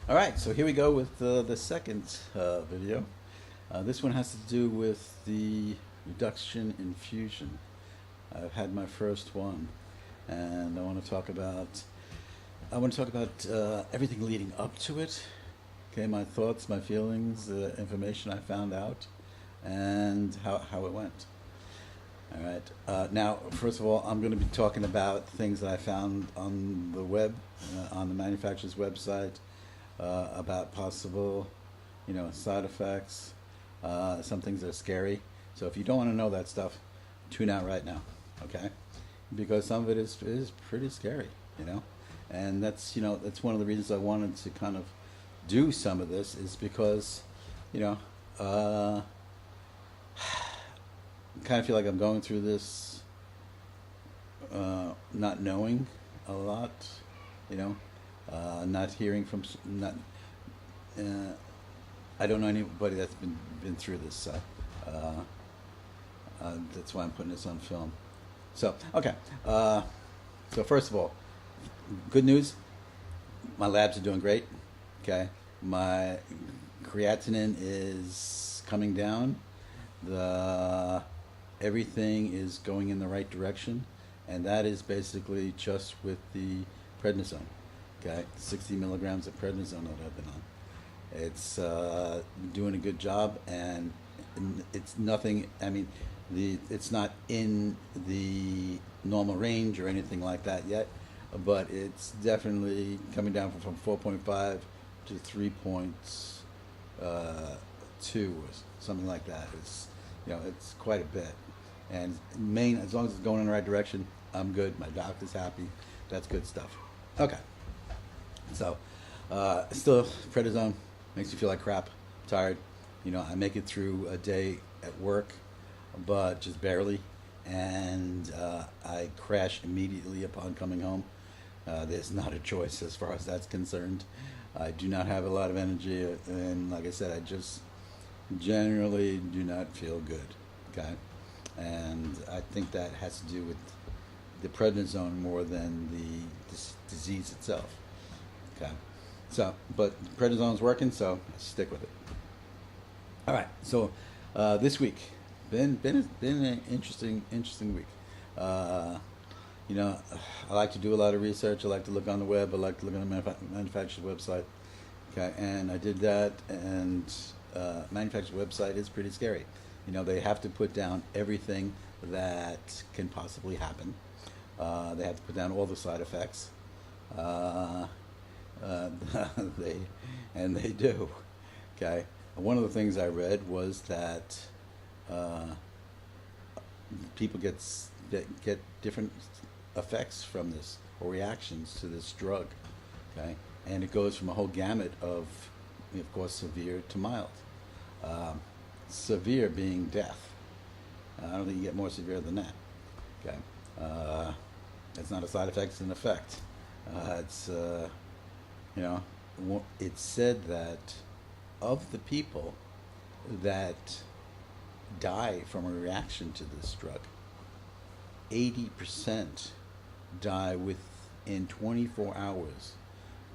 All right, so here we go with the second video. This one has to do with the reduction infusion. I've had my first one, and I want to talk about everything leading up to it. Okay, my thoughts, my feelings, the information I found out, and how it went. All right. Now, first of all, I'm going to be talking about things that I found on the web, on the manufacturer's website, about possible, side effects. Some things are scary. So if you don't want to know that stuff, tune out right now, okay? Because some of it is pretty scary, and that's one of the reasons I wanted to kind of do some of this is because, kind of feel like I'm going through this, not knowing a lot, not hearing from, not. I don't know anybody that's been through this, so that's why I'm putting this on film. So okay, so first of all, good news. My labs are doing great. Okay, my creatinine is coming down. The Everything is going in the right direction, and that is basically just with the prednisone. Okay, 60 milligrams of prednisone that I've been on. It's doing a good job, and it's nothing. I mean, it's not in the normal range or anything like that yet, but it's definitely coming down from 4.5 to 3.2 or something like that. It's quite a bit. And as long as it's going in the right direction, I'm good. My doctor's happy. That's good stuff. Okay. So, still, prednisone makes you feel like crap, tired. I make it through a day at work, but just barely. And I crash immediately upon coming home. There's not a choice as far as that's concerned. I do not have a lot of energy, and like I said, I just generally do not feel good. Okay, and I think that has to do with the prednisone more than the disease itself. Okay, but prednisone's working, so I stick with it. All right, so this week been an interesting week. I like to do a lot of research. I like to look on the web. I like to look on the manufacturer's website. Okay, and I did that, and manufacturer's website is pretty scary. They have to put down everything that can possibly happen. They have to put down all the side effects. They do. Okay. One of the things I read was that people get different effects from this or reactions to this drug. Okay, and it goes from a whole gamut of course, severe to mild. Severe being death. I don't think you get more severe than that. Okay, it's not a side effect; it's an effect. It's said that of the people that die from a reaction to this drug, 80% die within 24 hours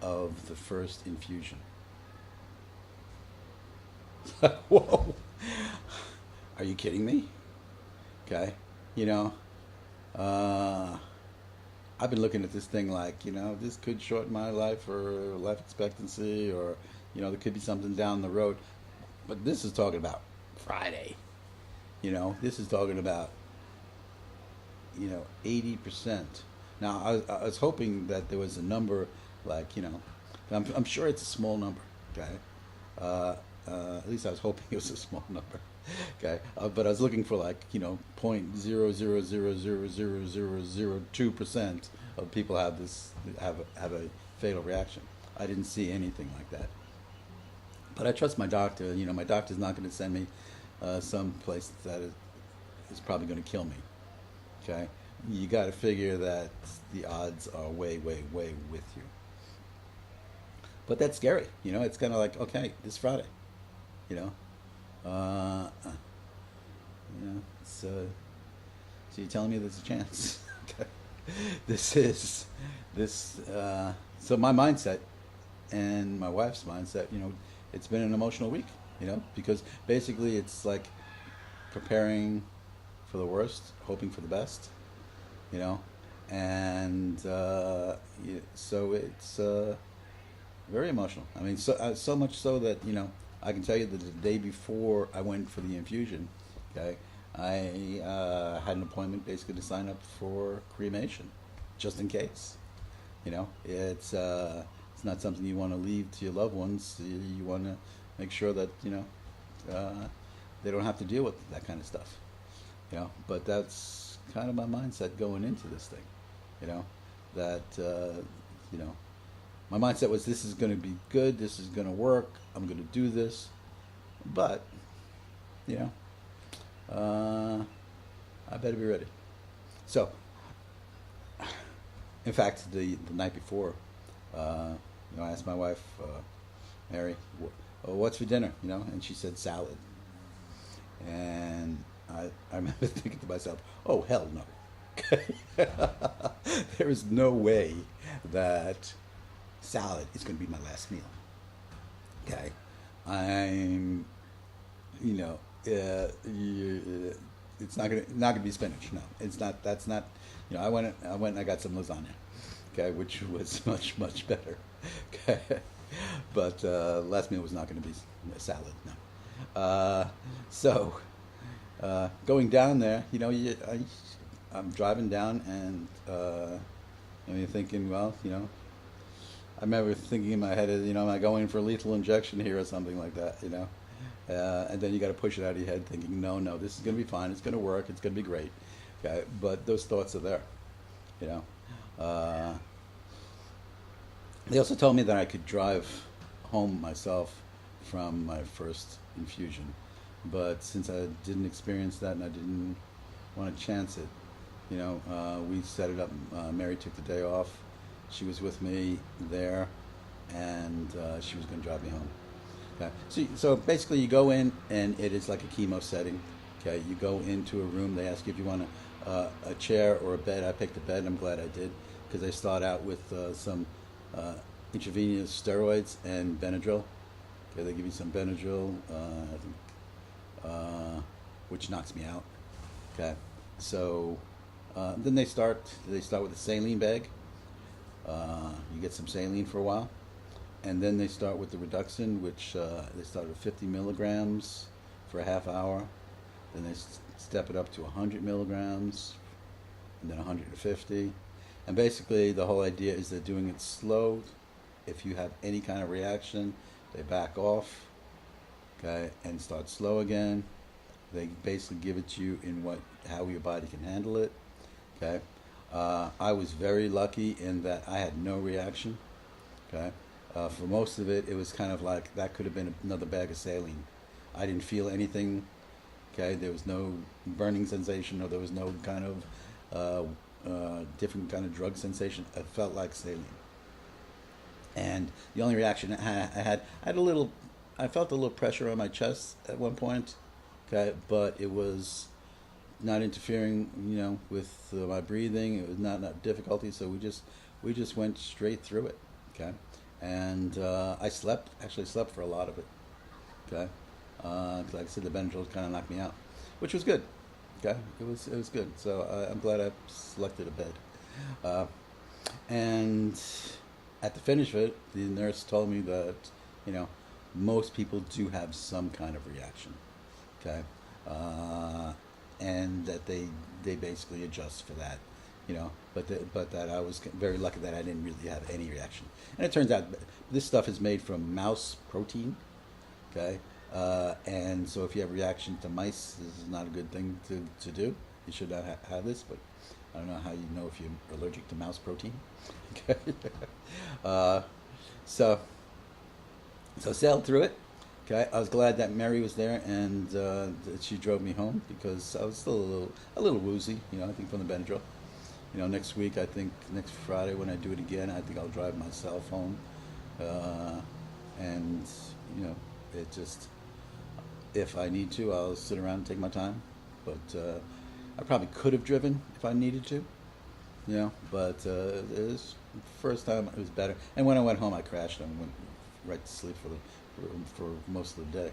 of the first infusion. Whoa. Are you kidding me? Okay. I've been looking at this thing like, this could shorten my life or life expectancy, or, there could be something down the road. But this is talking about Friday. This is talking about, 80%. Now, I was hoping that there was a number like, I'm sure it's a small number, okay? At least I was hoping it was a small number, okay? But I was looking for like, 0.0000002% of people have a fatal reaction. I didn't see anything like that. But I trust my doctor. My doctor's not going to send me some place that is probably going to kill me. Okay, you got to figure that the odds are way, way, way with you. But that's scary. It's kind of like, okay, this Friday. You know, uh, uh, so you're telling me there's a chance? Okay. This is this. So my mindset and my wife's mindset, it's been an emotional week, because basically it's like preparing for the worst, hoping for the best, and so it's very emotional. I mean, so much so that I can tell you that the day before I went for the infusion, okay, I had an appointment basically to sign up for cremation, just in case. It's not something you want to leave to your loved ones. You want to make sure that they don't have to deal with that kind of stuff. But that's kind of my mindset going into this thing. That my mindset was, this is going to be good. This is going to work. I'm going to do this. But I better be ready. So, in fact, the night before, I asked my wife, Mary, what's for dinner? And she said salad. And I remember thinking to myself, oh, hell no. There is no way that salad is going to be my last meal. Okay? I'm, it's not gonna be spinach. No, it's not. That's not. I went and I got some lasagna, okay, which was much better. Okay, but last meal was not going to be a salad. No. So going down there, I'm driving down and you're thinking, well, I remember thinking in my head, am I going for a lethal injection here or something like that, and then you got to push it out of your head, thinking, no, this is going to be fine. It's going to work. It's going to be great. Okay, but those thoughts are there. They also told me that I could drive home myself from my first infusion, but since I didn't experience that and I didn't want to chance it, we set it up. Mary took the day off. She was with me there, and she was going to drive me home. Okay. So basically, you go in, and it is like a chemo setting. Okay, you go into a room. They ask you if you want a chair or a bed. I picked a bed, and I'm glad I did, because they start out with some intravenous steroids and Benadryl. Okay, they give you some Benadryl, which knocks me out. Okay, so then they start with a saline bag. You get some saline for a while, and then they start with the Reduxin, which they start with 50 milligrams for a half hour. Then they step it up to 100 milligrams, and then 150. And basically, the whole idea is they're doing it slow. If you have any kind of reaction, they back off, okay, and start slow again. They basically give it to you in how your body can handle it, okay. I was very lucky in that I had no reaction, okay. For most of it, it was kind of like that could have been another bag of saline. I didn't feel anything, okay. There was no burning sensation, or there was no kind of different kind of drug sensation. It felt like saline. And the only reaction I felt a little pressure on my chest at one point, okay, but it was not interfering, with my breathing. It was not difficulty, so we just went straight through it, okay. And I actually slept for a lot of it, okay. Like I said, the Benadryl kind of knocked me out, which was good, okay. It was good. So I'm glad I selected a bed. And at the finish of it, the nurse told me that most people do have some kind of reaction, okay. And that they basically adjust for that, but that I was very lucky that I didn't really have any reaction. And it turns out this stuff is made from mouse protein, okay, and so if you have a reaction to mice, this is not a good thing to do. You should not have this, but I don't know how you know if you're allergic to mouse protein. Okay, so sailed through it. Okay, I was glad that Mary was there and that she drove me home, because I was still a little woozy, I think from the Benadryl. Next week, I think next Friday when I do it again, I think I'll drive myself home. And it just, if I need to, I'll sit around and take my time. But I probably could have driven if I needed to, but there's First time it was better, and when I went home, I crashed and went right to sleep for most of the day.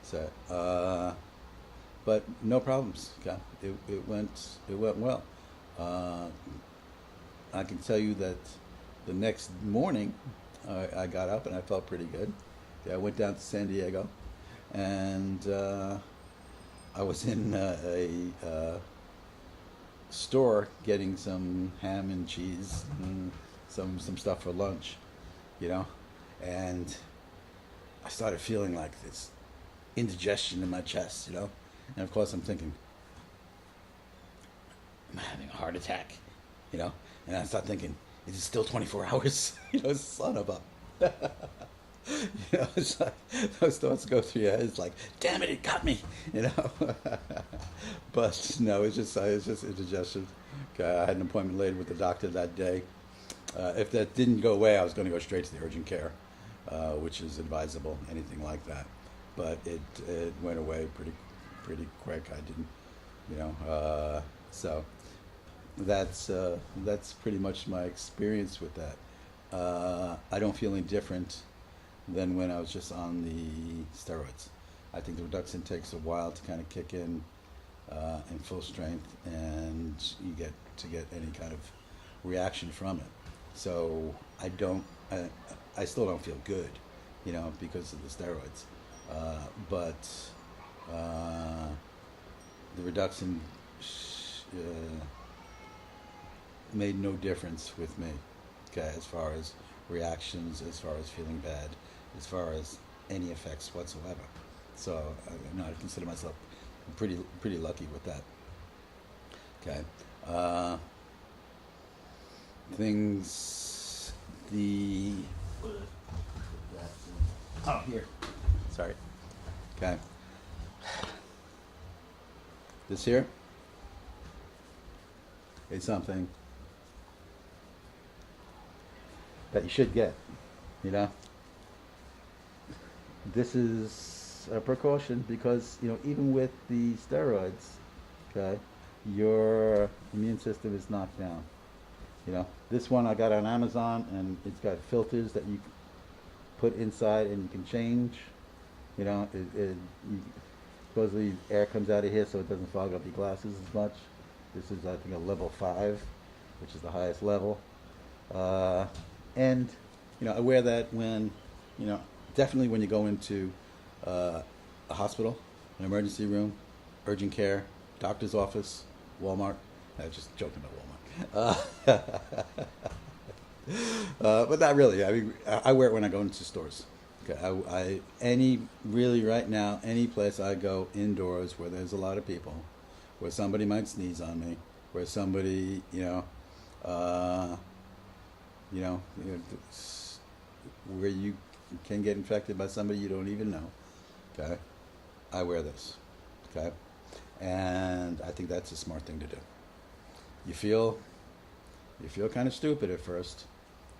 So, but no problems. Okay, it went well. Uh, I can tell you that the next morning, I got up and I felt pretty good. Yeah, I went down to San Diego, and I was in a store getting some ham and cheese and some stuff for lunch, you know, and I started feeling like this indigestion in my chest, you know, and of course I'm thinking, am I having a heart attack, you know, and I start thinking, is it still 24 hours, you know, son of a, you know, it's like, those thoughts go through your head. It's like, damn it, it got me, you know. But no, it's just indigestion. Okay, I had an appointment later with the doctor that day. If that didn't go away, I was going to go straight to the urgent care, which is advisable, anything like that. But it went away pretty quick. I didn't, you know. So that's pretty much my experience with that. I don't feel any different than when I was just on the steroids. I think the reduction takes a while to kind of kick in full strength, and you get any kind of reaction from it. So I still don't feel good, you know, because of the steroids. But the reduction made no difference with me, okay, as far as reactions, as far as feeling bad, as far as any effects whatsoever. So I consider myself pretty lucky with that. Okay. Things the oh here, sorry. Okay. This here is something that you should get, you know. This is a precaution because, you know, even with the steroids, okay, your immune system is knocked down. You know, this one I got on Amazon, and it's got filters that you put inside and you can change. You know, supposedly air comes out of here so it doesn't fog up your glasses as much. This is, I think, a level 5, which is the highest level. And, you know, I wear that when, you know, definitely when you go into a hospital, an emergency room, urgent care, doctor's office, Walmart. I was just joking about Walmart. But not really. I mean, I wear it when I go into stores. Okay, right now, any place I go indoors where there's a lot of people, where somebody might sneeze on me, where somebody, where you can get infected by somebody you don't even know. Okay, I wear this. Okay, and I think that's a smart thing to do. You feel kind of stupid at first,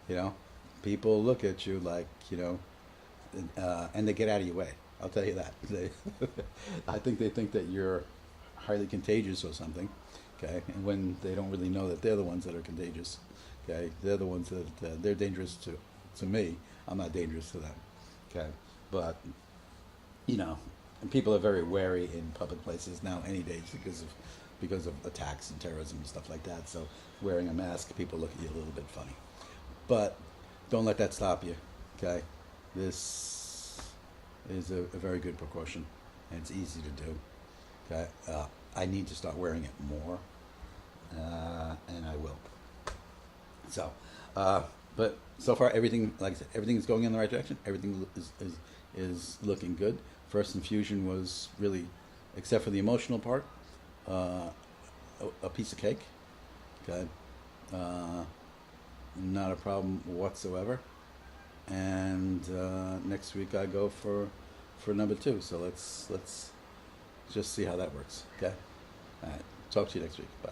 you know. People look at you like, and they get out of your way. I'll tell you that. I think they think that you're highly contagious or something. Okay, and when they don't really know that they're the ones that are contagious. Okay, they're the ones that they're dangerous to me. I'm not dangerous to them. Okay, but and people are very wary in public places now, any days, because of attacks and terrorism and stuff like that. So wearing a mask, people look at you a little bit funny. But don't let that stop you. Okay, this is a very good precaution, and it's easy to do. Okay, I need to start wearing it more, and I will. So, but so far everything, like I said, everything is going in the right direction. Everything is looking good. First infusion was really, except for the emotional part, a piece of cake. Okay, not a problem whatsoever. And next week I go for number 2. So let's just see how that works. Okay, all right. Talk to you next week. Bye.